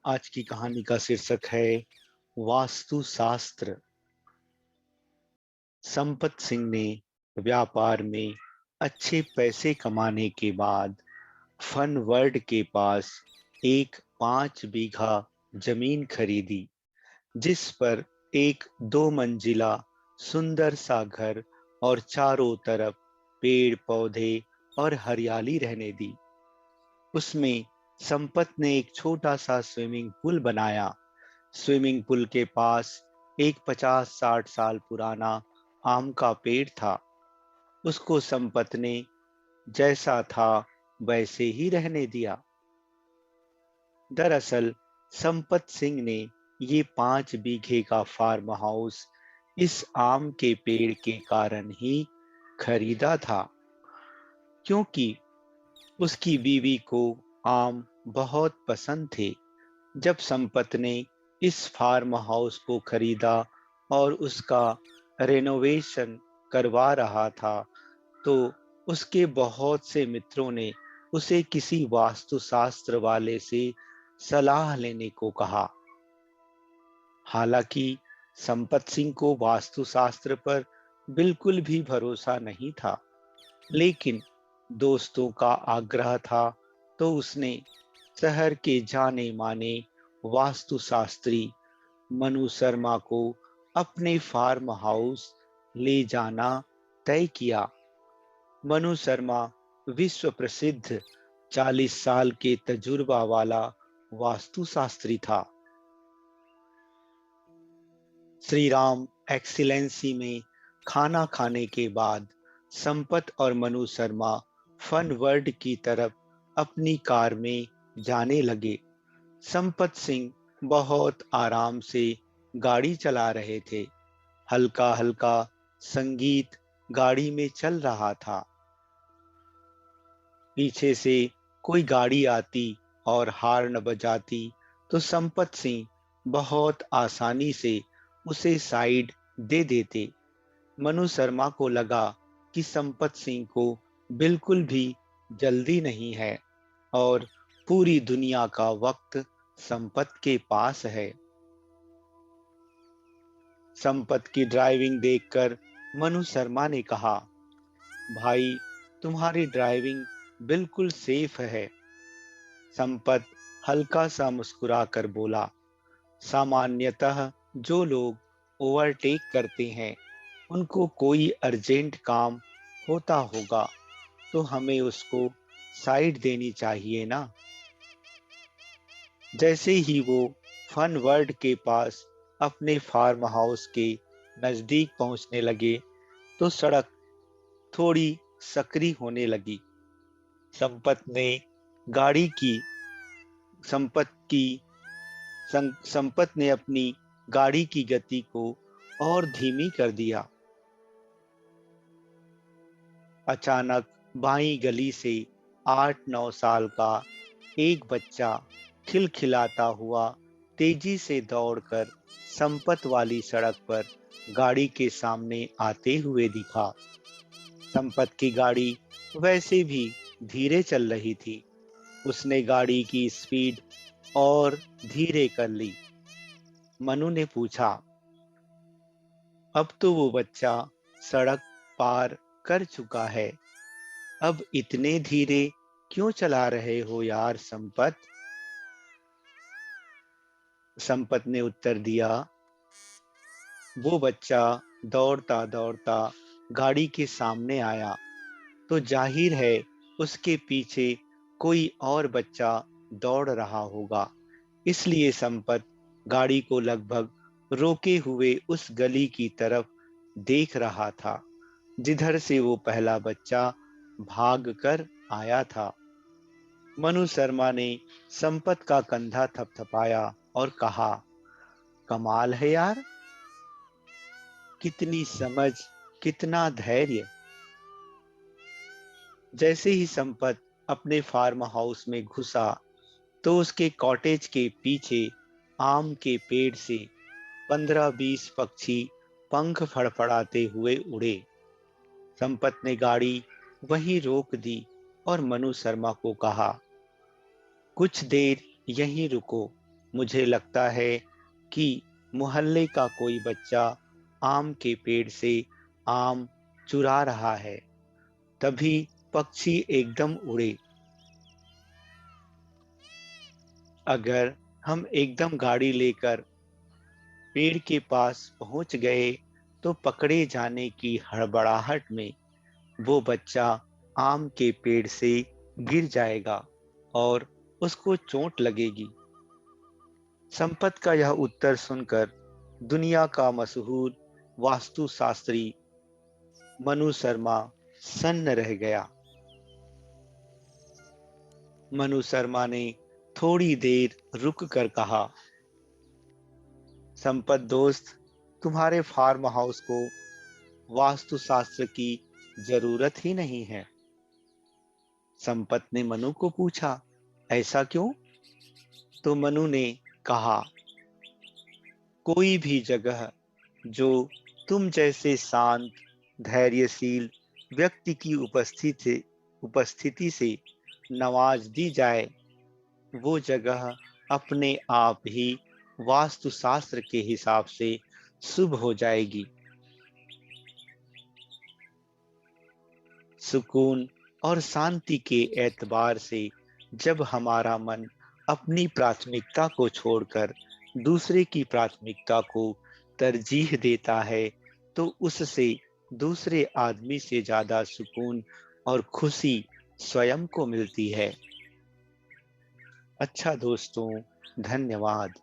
आज की कहानी का शीर्षक है वास्तु शास्त्र। संपत सिंह ने व्यापार में अच्छे पैसे कमाने के बाद फन वर्ल्ड के पास एक 5 बीघा जमीन खरीदी, जिस पर एक 2 मंजिला सुंदर सा घर और चारों तरफ पेड़ पौधे और हरियाली रहने दी। उसमें संपत ने एक छोटा सा स्विमिंग पूल बनाया। स्विमिंग पूल के पास एक 50-60 साल पुराना आम का पेड़ था। उसको संपत ने जैसा था वैसे ही रहने दिया। दरअसल संपत सिंह ने ये 5 बीघे का फार्म हाउस इस आम के पेड़ के कारण ही खरीदा था, क्योंकि उसकी बीवी को आम बहुत पसंद थे। जब संपत ने इस फार्म हाउस को खरीदा और उसका रेनोवेशन करवा रहा था, तो उसके बहुत से मित्रों ने उसे किसी वास्तुशास्त्र वाले से सलाह लेने को कहा। हालांकि संपत सिंह को वास्तुशास्त्र पर बिल्कुल भी भरोसा नहीं था, लेकिन दोस्तों का आग्रह था, तो उसने शहर के जाने माने वास्तुशास्त्री मनु शर्मा को अपने फार्म हाउस ले जाना तय किया। मनु शर्मा विश्व प्रसिद्ध 40 साल के तजुर्बा वाला वास्तुशास्त्री था। श्री राम एक्सीलेंसी में खाना खाने के बाद संपत और मनु शर्मा फन वर्ल्ड की तरफ अपनी कार में जाने लगे। संपत सिंह बहुत आराम से गाड़ी चला रहे थे। हल्का हल्का संगीत गाड़ी में चल रहा था। पीछे से कोई गाड़ी आती और हॉर्न बजाती तो संपत सिंह बहुत आसानी से उसे साइड दे देते। मनु शर्मा को लगा कि संपत सिंह को बिल्कुल भी जल्दी नहीं है और पूरी दुनिया का वक्त संपत के पास है। संपत की ड्राइविंग देखकर मनु शर्मा ने कहा, भाई, तुम्हारी ड्राइविंग बिल्कुल सेफ है। संपत हल्का सा मुस्कुराकर बोला, सामान्यतः जो लोग ओवरटेक करते हैं, उनको कोई अर्जेंट काम होता होगा, तो हमें उसको साइड देनी चाहिए ना। जैसे ही वो फन वर्ल्ड के पास अपने फार्म हाउस के नजदीक पहुंचने लगे, तो सड़क थोड़ी सकरी होने लगी। संपत ने गाड़ी की संपत की संपत ने अपनी गाड़ी की गति को और धीमी कर दिया। अचानक बाईं गली से 8-9 साल का एक बच्चा खिलखिलाता हुआ तेजी से दौड़कर संपत वाली सड़क पर गाड़ी के सामने आते हुए दिखा। संपत की गाड़ी वैसे भी धीरे चल रही थी। उसने गाड़ी की स्पीड और धीरे कर ली। मनु ने पूछा, अब तो वो बच्चा सड़क पार कर चुका है, अब इतने धीरे क्यों चला रहे हो यार संपत? संपत ने उत्तर दिया, वो बच्चा दौड़ता दौड़ता गाड़ी के सामने आया, तो जाहिर है उसके पीछे कोई और बच्चा दौड़ रहा होगा। इसलिए संपत गाड़ी को लगभग रोके हुए उस गली की तरफ देख रहा था, जिधर से वो पहला बच्चा भाग कर आया था। मनु शर्मा ने संपत का कंधा थपथपाया और कहा, कमाल है यार, कितनी समझ, कितना धैर्य। जैसे ही संपत अपने फार्म हाउस में घुसा, तो उसके कॉटेज के पीछे आम के पेड़ से 15-20 पक्षी पंख फड़फड़ाते हुए उड़े। संपत ने गाड़ी वहीं रोक दी और मनु शर्मा को कहा, कुछ देर यहीं रुको, मुझे लगता है कि मोहल्ले का कोई बच्चा आम के पेड़ से आम चुरा रहा है। तभी पक्षी एकदम उड़े। अगर हम एकदम गाड़ी लेकर पेड़ के पास पहुंच गए तो पकड़े जाने की हड़बड़ाहट में वो बच्चा आम के पेड़ से गिर जाएगा और उसको चोट लगेगी। संपत का यह उत्तर सुनकर दुनिया का मशहूर वास्तुशास्त्री मनु शर्मा सन्न रह गया। मनु शर्मा ने थोड़ी देर रुक कर कहा, संपत दोस्त, तुम्हारे फार्म हाउस को वास्तुशास्त्र की जरूरत ही नहीं है। संपत ने मनु को पूछा, ऐसा क्यों? तो मनु ने कहा, कोई भी जगह जो तुम जैसे शांत, धैर्यशील व्यक्ति की उपस्थिति से नवाज दी जाए, वो जगह अपने आप ही वास्तुशास्त्र के हिसाब से शुभ हो जाएगी। सुकून और शांति के एतबार से जब हमारा मन अपनी प्राथमिकता को छोड़कर दूसरे की प्राथमिकता को तरजीह देता है, तो उससे दूसरे आदमी से ज्यादा सुकून और खुशी स्वयं को मिलती है। अच्छा दोस्तों, धन्यवाद।